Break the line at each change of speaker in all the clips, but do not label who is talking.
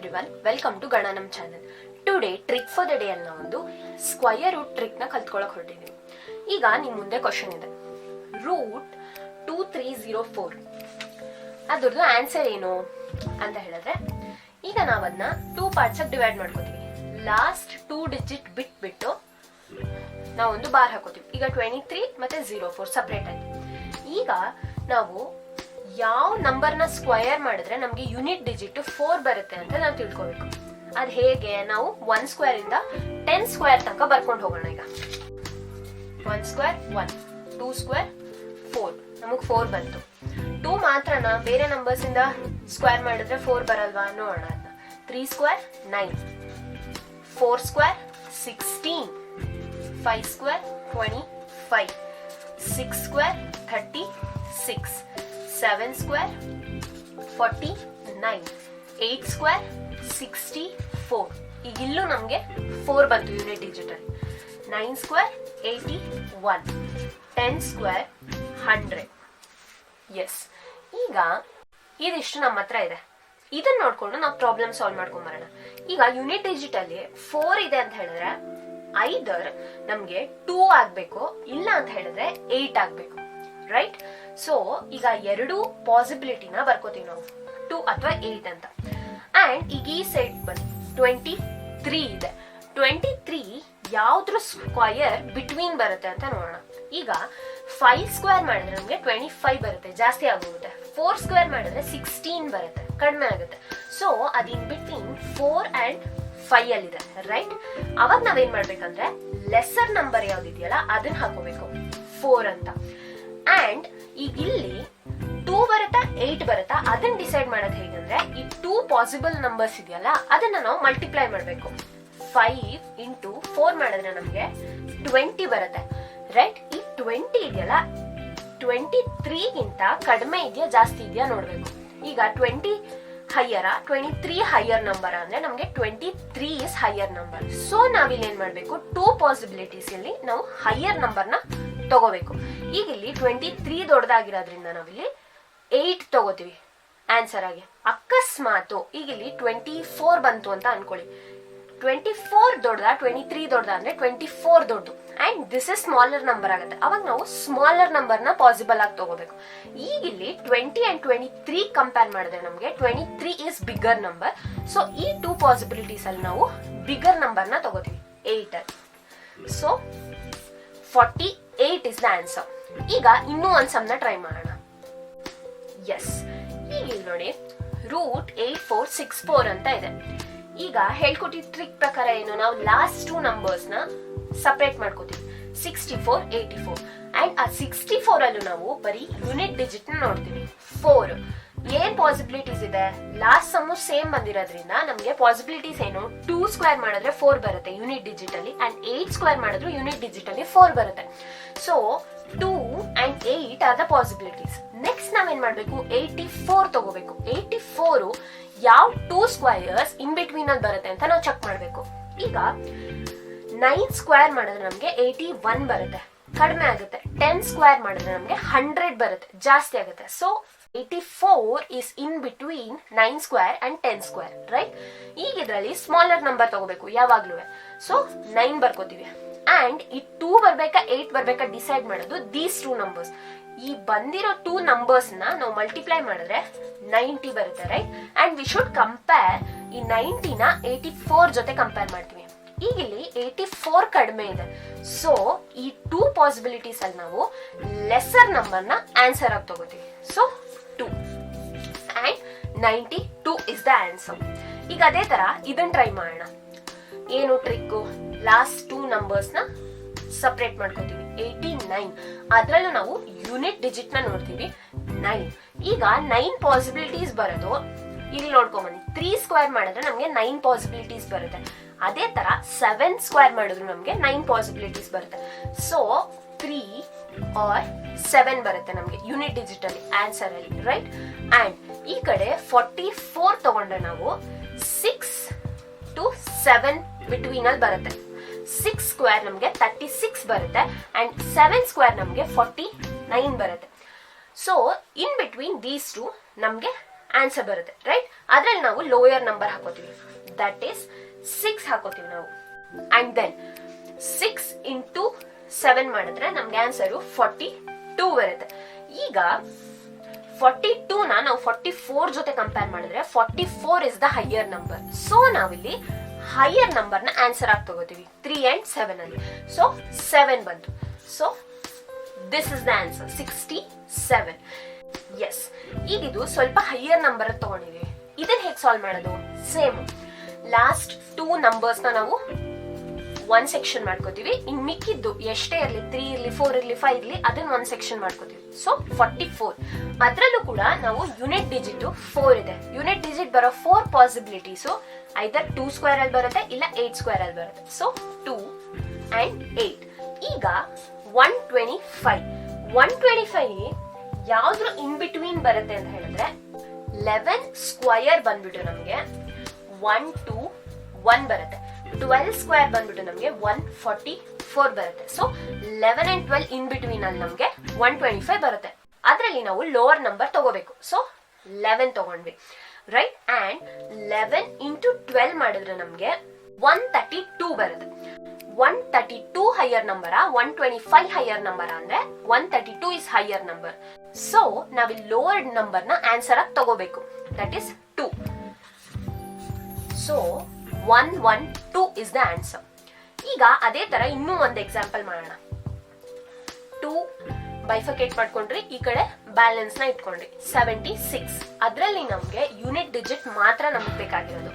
Everyone, welcome to Gananam channel. Today trick for the day ಅನ್ನೋ ಒಂದು square root trick ನ ಕಲ್ತ್ಕೊಳ್ಳೋಕೆ ಹೊರಟಿದ್ದೀವಿ. ಈಗ ನಿಮ್ಮ ಮುಂದೆ ಕ್ವಶನ್ ಇದೆ, ರೂಟ್ 2304 ಅದ್ರದ್ದು ಆನ್ಸರ್ ಏನು ಅಂತ ಹೇಳಿದ್ರೆ, ಈಗ ನಾವು ಅದನ್ನ 2 ಪಾರ್ಟ್ಸ್ ಆಗಿ ಡಿವೈಡ್ ಮಾಡ್ಕೋತೀವಿ. ಲಾಸ್ಟ್ 2 ಡಿಜಿಟ್ ಬಿಟ್ಟು ನಾವೊಂದು ಬಾರ್ ಹಾಕೋತೀವಿ. ಈಗ 23 ಮತ್ತೆ 04 ಸಪ್ರೇಟ್ ಆಯ್ತು. ಈಗ ನಾವು ಯಾವ ನಂಬರ್ನ ಸ್ಕ್ವಯರ್ ಮಾಡಿದ್ರೆ ನಮ್ಗೆ ಯೂನಿಟ್ ಡಿಜಿಟ್ 4 ಬರುತ್ತೆ ಅಂತ ನಾವು ತಿಳ್ಕೊಬೇಕು. ಅದ್ ಹೇಗೆ? ನಾವು 1 ಸ್ಕ್ವೇರ್ ಇಂದ 10 ಸ್ಕ್ವೇರ್ ತನಕ ಬರ್ಕೊಂಡು ಹೋಗೋಣ. ಈಗ 1 ಸ್ಕ್ವೇರ್ 1, 2 ಸ್ಕ್ವೇರ್ 4, ನಮಗ್ 4 ಬಂತು. 2 ಮಾತ್ರನಾ? ಬೇರೆ ನಂಬರ್ಸ್ ಇಂದ ಸ್ಕ್ವೇರ್ ಮಾಡಿದ್ರೆ 4 ಬರಲ್ವಾ? ನೋಡೋಣ ಅದನ್ನ. 3 square 9, 4 square 16, 5 square 25, 6 square 36, 7 square 49, 8 square 64. ಈಗ ಇಲ್ಲೂ ನಮ್ಗೆ 4 ಬಂತು ಯೂನಿಟ್ ಡಿಜಿಟ್ ಅಲ್ಲಿ. 9 ಸ್ಕ್ವೇರ್ 81, 10 ಸ್ಕ್ವೇರ್ 100. ಎಸ್, ಈಗ ಇದಿಷ್ಟು ನಮ್ಮ ಹತ್ರ ಇದೆ. ಇದನ್ನ ನೋಡ್ಕೊಂಡು ನಾವು ಪ್ರಾಬ್ಲಮ್ ಸಾಲ್ವ್ ಮಾಡ್ಕೊಂಡ್ ಬರೋಣ. ಈಗ ಯೂನಿಟ್ ಡಿಜಿಟ್ ಅಲ್ಲಿ 4 ಇದೆ ಅಂತ ಹೇಳಿದ್ರೆ ಐದರ್ ನಮ್ಗೆ 2 ಆಗ್ಬೇಕು, ಇಲ್ಲ ಅಂತ ಹೇಳಿದ್ರೆ 8 ಆಗ್ಬೇಕು, ರೈಟ್? ಸೊ ಈಗ ಎರಡು ಪಾಸಿಬಿಲಿಟಿನ ಬರ್ಕೋತೀವಿ ನಾವು, 2 ಅಥವಾ 8 ಅಂತ. ಅಂಡ್ ಈಗ ಈ ಸೈಡ್ ಬನ್ನಿ, 23 ಇದೆ. 23 ಯಾವ್ದ್ರ ಸ್ಕ್ವಯರ್ ಬಿಟ್ವೀನ್ ಬರುತ್ತೆ ಅಂತ ನೋಡೋಣ. ಈಗ 5 ಸ್ಕ್ವೇರ್ ಮಾಡಿದ್ರೆ ನಮ್ಗೆ 25 ಬರುತ್ತೆ, ಜಾಸ್ತಿ ಆಗೋಗುತ್ತೆ. 4 ಸ್ಕ್ವೇರ್ ಮಾಡಿದ್ರೆ 16 ಬರುತ್ತೆ, ಕಡಿಮೆ ಆಗುತ್ತೆ. ಸೊ ಅದ್ ಇನ್ ಬಿಟ್ವೀನ್ 4 ಅಂಡ್ 5 ಅಲ್ಲಿದೆ, ರೈಟ್? ಅವಾಗ ನಾವೇನ್ ಮಾಡ್ಬೇಕಂದ್ರೆ ಲೆಸರ್ ನಂಬರ್ ಯಾವ್ದಿದೆಯಲ್ಲ ಅದನ್ನ ಹಾಕೋಬೇಕು, 4 ಅಂತ. ಅಂಡ್ ಈಗ ಇಲ್ಲಿ 2 ಬರುತ್ತಾ 8 ಬರುತ್ತಾ ಅದನ್ನ ಡಿಸೈಡ್ ಮಾಡೋದು ಹೇಗಂದ್ರೆ, ಈ 2 ಪಾಸಿಬಲ್ ನಂಬರ್ಸ್ ಇದೆಯಲ್ಲ ಅದನ್ನ ನಾವು ಮಲ್ಟಿಪ್ಲೈ ಮಾಡ್ಬೇಕು. 5 ಇಂಟು 4 ಮಾಡಿದ್ರೆ ನಮ್ಗೆ 20 ಬರುತ್ತೆ, ರೈಟ್? ಈ 20 ಇದೆಯಲ್ಲ 23 ಗಿಂತ ಕಡಿಮೆ ಇದೆಯಾ ಜಾಸ್ತಿ ಇದೆಯಾ ನೋಡ್ಬೇಕು. ಈಗ 20 ಹೈಯರಾ 23 ಹೈಯರ್ ನಂಬರ್ ಅಂದ್ರೆ ನಮ್ಗೆ 23 ಇಸ್ ಹೈಯರ್ ನಂಬರ್. ಸೊ ನಾವಿಲ್ಲಿ ಏನ್ ಮಾಡ್ಬೇಕು, 2 ಪಾಸಿಬಿಲಿಟೀಸ್ ಇಲ್ಲಿ ನಾವು ಹೈಯರ್ ನಂಬರ್ ನ ತಗೋಬೇಕು. ಈಗ ಇಲ್ಲಿ 23 ದೊಡ್ಡದಾಗಿರೋದ್ರಿಂದ ನಾವಿಲ್ಲಿ 8 ತಗೋತೀವಿ ಆನ್ಸರ್ ಆಗಿ. ಅಕಸ್ಮಾತು ಈಗ ಇಲ್ಲಿ 24 ಬಂತು ಅಂತ ಅನ್ಕೊಳ್ಳಿ. 24 ದೊಡ್ಡದ 23 ದೊಡ್ಡದ ಅಂದ್ರೆ 24 ದೊಡ್ಡದು. And this is smaller number ಆಗುತ್ತೆ. ಅವಾಗ ನಾವು ಸ್ಮಾಲರ್ ನಂಬರ್ ನ ಪಾಸಿಬಲ್ ಆಗಿ ತಗೋಬೇಕು. ಈಗ ಇಲ್ಲಿ 20 ಅಂಡ್ 23 ಕಂಪೇರ್ ಮಾಡಿದ್ರೆ ನಮ್ಗೆ 23 ಇಸ್ ಬಿಗರ್ ನಂಬರ್. ಸೊ ಈ 2 ಪಾಸಿಬಿಲಿಟೀಸ್ ಅಲ್ಲಿ ನಾವು ಬಿಗರ್ ನಂಬರ್ ನ ತಗೋತೀವಿ, 8 ಅಲ್ಲಿ. So 48 is the answer. ಈಗ ಇನ್ನೂ ಒಂದ್ ಸಮ್ನ ಟ್ರೈ ಮಾಡೋಣ. ಎಸ್, ಈಗ ಇಲ್ಲಿ ನೋಡಿ, ರೂಟ್ 8464 ಅಂತ ಇದೆ. ಈಗ ಹೇಳ್ಕೊಟ್ಟಿದ್ದ ಟ್ರಿಕ್ ಪ್ರಕಾರ ಏನು, ನಾವು ಲಾಸ್ಟ್ 2 ನಂಬರ್ಸ್ ನ ಸಪರೇಟ್ ಮಾಡ್ಕೋತೀವಿ, 64, 84. ಅಂಡ್ ಆ 64 ಅಲ್ಲೂ ನಾವು ಬರೀ ಯೂನಿಟ್ ಡಿಜಿಟ್ ನ ನೋಡ್ತೀವಿ, 4. ಏನ್ ಪಾಸಿಬಿಲಿಟೀಸ್ ಇದೆ? ಲಾಸ್ಟ್ ಸಮ್ ಸೇಮ್ ಬಂದಿರೋದ್ರಿಂದ ನಮ್ಗೆ ಪಾಸಿಬಿಲಿಟೀಸ್ ಏನು, 2 ಸ್ಕ್ವೇರ್ ಮಾಡಿದ್ರೆ 4 ಬರುತ್ತೆ ಯೂನಿಟ್ ಡಿಜಿಟ್ ಅಲ್ಲಿ, ಅಂಡ್ 8 ಸ್ಕ್ವೇರ್ ಮಾಡಿದ್ರು ಯೂನಿಟ್ ಡಿಜಿಟ್ ಅಲ್ಲಿ 4 ಬರುತ್ತೆ. So 2 and 8 are the possibilities. Next ನಾವೇನ್ ಮಾಡ್ಬೇಕು, 84 ತಗೋಬೇಕು. 84 ಯಾವ 2 ಸ್ಕ್ವಯರ್ಸ್ ಇನ್ ಬಿಟ್ವೀನ್ ಅಲ್ಲಿ ಬರುತ್ತೆ ಅಂತ ನಾವು ಚೆಕ್ ಮಾಡ್ಬೇಕು. ಈಗ 9 ಸ್ಕ್ವೇರ್ ಮಾಡಿದ್ರೆ ನಮ್ಗೆ 81 ಬರುತ್ತೆ, ಕಡಿಮೆ ಆಗುತ್ತೆ. 10 ಸ್ಕ್ವೇರ್ ಮಾಡಿದ್ರೆ ನಮ್ಗೆ 100 ಬರುತ್ತೆ, ಜಾಸ್ತಿ ಆಗುತ್ತೆ. So 84 is in between 9 square and 10 square, right? ಈಗ ಇದರಲ್ಲಿ ಸ್ಮಾಲರ್ ನಂಬರ್ ತಗೋಬೇಕು ಯಾವಾಗ್ಲೂ. ಸೊ 9 ಬರ್ಕೋತೀವಿ. ಅಂಡ್ ಈ 2 ಬರ್ಬೇಕಾ 8 ಬರ್ಬೇಕಾ ಡಿಸೈಡ್ ಮಾಡೋದು ದೀಸ್ 2 ನಂಬರ್ಸ್. ಈ ಬಂದಿರೋ 2 ನಂಬರ್ಸ್ ನ ನಾವು ಮಲ್ಟಿಪ್ಲೈ ಮಾಡಿದ್ರೆ 90 ಬರುತ್ತೆ, right? And we should compare ಈ 90 ನ 84 ಜೊತೆ ಕಂಪೇರ್ ಮಾಡ್ತೀವಿ. ಈಗ ಇಲ್ಲಿ 84 ಕಡಿಮೆ ಇದೆ. ಸೊ ಈ 2 ಪಾಸಿಬಿಲಿಟೀಸ್ ಅಲ್ಲಿ ನಾವು ಲೆಸರ್ ನಂಬರ್ ನ ಆನ್ಸರ್ ಆಗಿ ತಗೋತೀವಿ. So 2 and 92 is the answer. ಈಗ ಅದೇ ತರ ಇದನ್ನ ಟ್ರೈ ಮಾಡೋಣ. ಏನು ಟ್ರಿಕ್? ಲಾಸ್ಟ್ 2 ನಂಬರ್ಸ್ ನ ಸಪರೇಟ್ ಮಾಡ್ಕೋತೀವಿ, 89. ಅದ್ರಲ್ಲೂ ನಾವು ಯೂನಿಟ್ ಡಿಜಿಟ್ ನ ನೋಡ್ತೀವಿ, 9. ಈಗ 9 ಪಾಸಿಬಿಲಿಟೀಸ್ ಬರೋದು ಇಲ್ಲಿ ನೋಡ್ಕೊಂಬನ್ನಿ. 3 ಸ್ಕ್ವೇರ್ ಮಾಡಿದ್ರೆ ನಮ್ಗೆ 9 ಪಾಸಿಬಿಲಿಟೀಸ್ ಬರುತ್ತೆ. ಅದೇ ತರ 7 ಸ್ಕ್ವೇರ್ ಮಾಡಿದ್ರು ನಮ್ಗೆ 9 ಪಾಸಿಬಿಲಿಟೀಸ್ ಬರುತ್ತೆ. ಸೊ 3 ಆರ್ 7 ಬರುತ್ತೆ ನಮ್ಗೆ ಯೂನಿಟ್ ಡಿಜಿಟ್ ಅಲ್ಲಿ ಆನ್ಸರ್ ಅಲ್ಲಿ, ರೈಟ್? ಅಂಡ್ ಈ ಕಡೆ 44 ತಗೊಂಡ್ರೆ ನಾವು 6 to 7 ಬಿಟ್ವೀನ್ ಅಲ್ಲಿ ಬರುತ್ತೆ. 6 ಸ್ಕ್ವೇರ್ ನಮ್ಗೆ 36 ಬರುತ್ತೆ, ಅಂಡ್ 7 ಸ್ಕ್ವೇರ್ ನಮ್ಗೆ 49 ಬರುತ್ತೆ. ಸೊ ಇನ್ ಬಿಟ್ವೀನ್ ದೀಸ್ 2 ನಮ್ಗೆ ಆನ್ಸರ್ ಬರುತ್ತೆ, ರೈಟ್? ಅದ್ರಲ್ಲಿ ನಾವು ಲೋಯರ್ ನಂಬರ್ ಹಾಕೋತೀವಿ, ದಟ್ ಈಸ್ 6 ಹಾಕೋತೀವಿ ನಾವು. ಅಂಡ್ ದೆನ್ 6 ಇಂಟು 7 ಮಾಡಿದ್ರೆ ನಮ್ಗೆ ಆನ್ಸರು 42 ಬರುತ್ತೆ. ಈಗ 42ನ ನಾವು 44 ಜೊತೆ ಕಂಪೇರ್ ಮಾಡಿದ್ರೆ 44 is the higher number. So ನಾವಿಲ್ಲಿ ಹೈಯರ್ ನಂಬರ್ನ ಆನ್ಸರ್ ಆಗಿ ತಗೋತೀವಿ 3 and 7 ಅಲ್ಲಿ. ಸೊ 7 ಬಂತು. So this is the answer 67. Yes, ಈಗ ಇದು ಸ್ವಲ್ಪ ಹೈಯರ್ ನಂಬರ್ ತಗೊಂಡಿದೀವಿ. ಇದನ್ನ ಹೇಗೆ ಸಾಲ್ವ್ ಮಾಡೋದು? ಸೇಮ್ ಲಾಸ್ಟ್ 2 ನಂಬರ್ಸ್ನ ನಾವು 1 ಸೆಕ್ಷನ್ ಮಾಡ್ಕೋತೀವಿ. ಇನ್ ಮಿಕ್ಕಿದ್ದು ಎಷ್ಟೇ ಇರಲಿ, 3 ಇರಲಿ, 4 ಇರಲಿ, 5 ಇರಲಿ, ಅದನ್ನ 1 ಸೆಕ್ಷನ್ ಮಾಡ್ಕೋತೀವಿ. ಸೊ 44. ಅದರಲ್ಲೂ ಕೂಡ ನಾವು ಯೂನಿಟ್ ಡಿಜಿಟ್ 4 ಇದೆ. ಯೂನಿಟ್ ಡಿಜಿಟ್ ಬರೋ 4 ಪಾಸಿಬಿಲಿಟೀಸು ಐದರ್ 2 ಸ್ಕ್ವೇರ್ ಅಲ್ಲಿ ಬರುತ್ತೆ, ಇಲ್ಲ 8 ಸ್ಕ್ವೇರ್ ಅಲ್ಲಿ ಬರುತ್ತೆ. So 2 and 8. ಈಗ 125 ಯಾವ್ದ್ರ ಇನ್ ಬಿಟ್ವೀನ್ ಬರುತ್ತೆ ಅಂತ ಹೇಳಿದ್ರೆ 11 ಸ್ಕ್ವಯರ್ ಬಂದ್ಬಿಟ್ಟು ನಮ್ಗೆ 1 to 1 ಬರುತ್ತೆ. 12 ಸ್ಕ್ವೇರ್ ಬಂದ್ಬಿಟ್ಟು ನಮ್ಗೆ 144 ಬರುತ್ತೆ. ಸೊ 11 and 12 ಇನ್ ಬಿಟ್ವೀನ್ ಅಲ್ಲಿ ನಮ್ಗೆ 125 ಬರುತ್ತೆ. ಅದರಲ್ಲಿ ನಾವು ಲೋವರ್ ನಂಬರ್ ತಗೋಬೇಕು. ಸೊ 11 ತಗೊಂಡ್ವಿ, ರೈಟ್? ಅಂಡ್ 11 ಇಂಟು 12 ಮಾಡಿದ್ರೆ ನಮ್ಗೆ 132 ಬರುತ್ತೆ. 132 ಹೈಯರ್ ನಂಬರ, 125 ಹೈಯರ್ ನಂಬರ್ ಅಂದ್ರೆ 132 ಇಸ್ ಹೈಯರ್ ನಂಬರ್. ಸೊ ನಾವಿಲ್ಲಿ ಲೋವರ್ ನಂಬರ್ನ ಆನ್ಸರ್ ಆಗಿ ತಗೋಬೇಕು, that is 2. So 112 is the answer. ಈಗ ಅದೇ ತರ ಇನ್ನೂ ಒಂದು ಎಕ್ಸಾಂಪಲ್ ಮಾಡೋಣ. 2 ಬೈಫರ್ಕೇಟ್ ಮಾಡ್ಕೊಂಡ್ರಿ, ಈ ಕಡೆ ಬ್ಯಾಲೆನ್ಸ್ ನ ಇಟ್ಕೊಂಡ್ರಿ 76. ಅದರಲ್ಲಿ ನಮ್ಗೆ ಯೂನಿಟ್ ಡಿಜಿಟ್ ಮಾತ್ರ ನಮ್ಗೆ ಬೇಕಾಗಿರೋದು,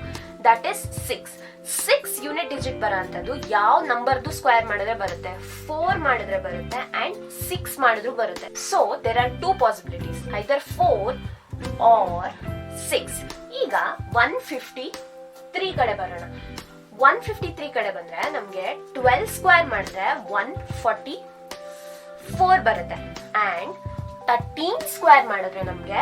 ದಟ್ ಇಸ್ 6. 6 ಯೂನಿಟ್ ಡಿಜಿಟ್ ಬರೋ ಅಂತದ್ದು ಯಾವ ನಂಬರ್ದು ಸ್ಕ್ವೇರ್ ಮಾಡಿದ್ರೆ ಬರುತ್ತೆ? 4 ಮಾಡಿದ್ರೆ ಬರುತ್ತೆ ಅಂಡ್ 6 ಮಾಡಿದ್ರು ಬರುತ್ತೆ. So there are 2 possibilities, either 4 or 6. ಈಗ 153 ಕಡೆ ಬರೋಣ. 153 ಕಡೆ ಬಂದ್ರೆ ನಮ್ಗೆ 12 ಸ್ಕ್ವೇರ್ ಮಾಡಿದ್ರೆ 144 ಬರುತ್ತೆ ಅಂಡ್ 13 ಸ್ಕ್ವೇರ್ ಮಾಡಿದ್ರೆ ನಮ್ಗೆ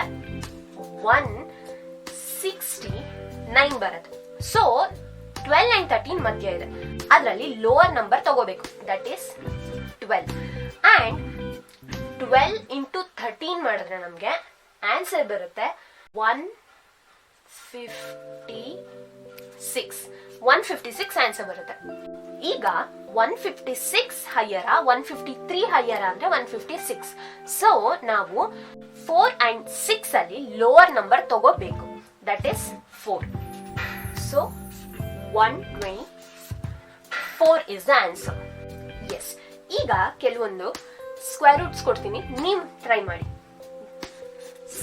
169 ಬರುತ್ತೆ. ಸೊ 12 and 13 ಮಧ್ಯ ಇದೆ. ಅದರಲ್ಲಿ ಲೋವರ್ ನಂಬರ್ ತಗೋಬೇಕು, ದಟ್ ಈಸ್ 12. ಅಂಡ್ 12 ಇಂಟು 13 ಮಾಡಿದ್ರೆ ನಮ್ಗೆ ಆನ್ಸರ್ ಬರುತ್ತೆ 156 ಆನ್ಸರ್ ಬರುತ್ತೆ. ಈಗ 156 ಹೈಯರ, 153 ಹೈಯರ ಅಂದ್ರೆ 156. ಸೊ ನಾವು 4 and 6 ಅಲ್ಲಿ ಲೋವರ್ ನಂಬರ್ ತಗೋಬೇಕು, that is 4. So 124 is the answer. Yes, ಈಗ ಕೆಲವೊಂದು ಸ್ಕ್ವೇರ್ ರೂಟ್ಸ್ ಕೊಡ್ತೀನಿ, ನೀವು ಟ್ರೈ ಮಾಡಿ.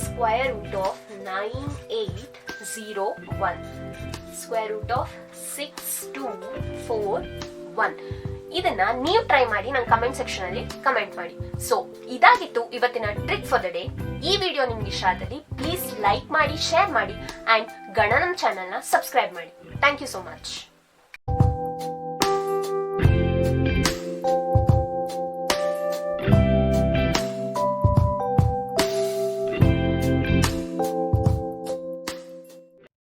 Square root of 9801, square root of 6241. ಇದನ್ನ ನೀವು ಟ್ರೈ ಮಾಡಿ, ನನ್ನ ಕಮೆಂಟ್ ಸೆಕ್ಷನ್ ಅಲ್ಲಿ ಕಮೆಂಟ್ ಮಾಡಿ. ಸೊ ಇದಾಗಿತ್ತು ಇವತ್ತಿನ ಟ್ರಿಕ್ ಫಾರ್ ದ ಡೇ. ಈ ವಿಡಿಯೋ ನಿಮ್ಗೆ ಇಷ್ಟ ಆದಲ್ಲಿ ಪ್ಲೀಸ್ ಲೈಕ್ ಮಾಡಿ, ಶೇರ್ ಮಾಡಿ ಅಂಡ್ ಗಣನಂ ಚಾನೆಲ್ ನ ಸಬ್ಸ್ಕ್ರೈಬ್ ಮಾಡಿ. Thank you so much.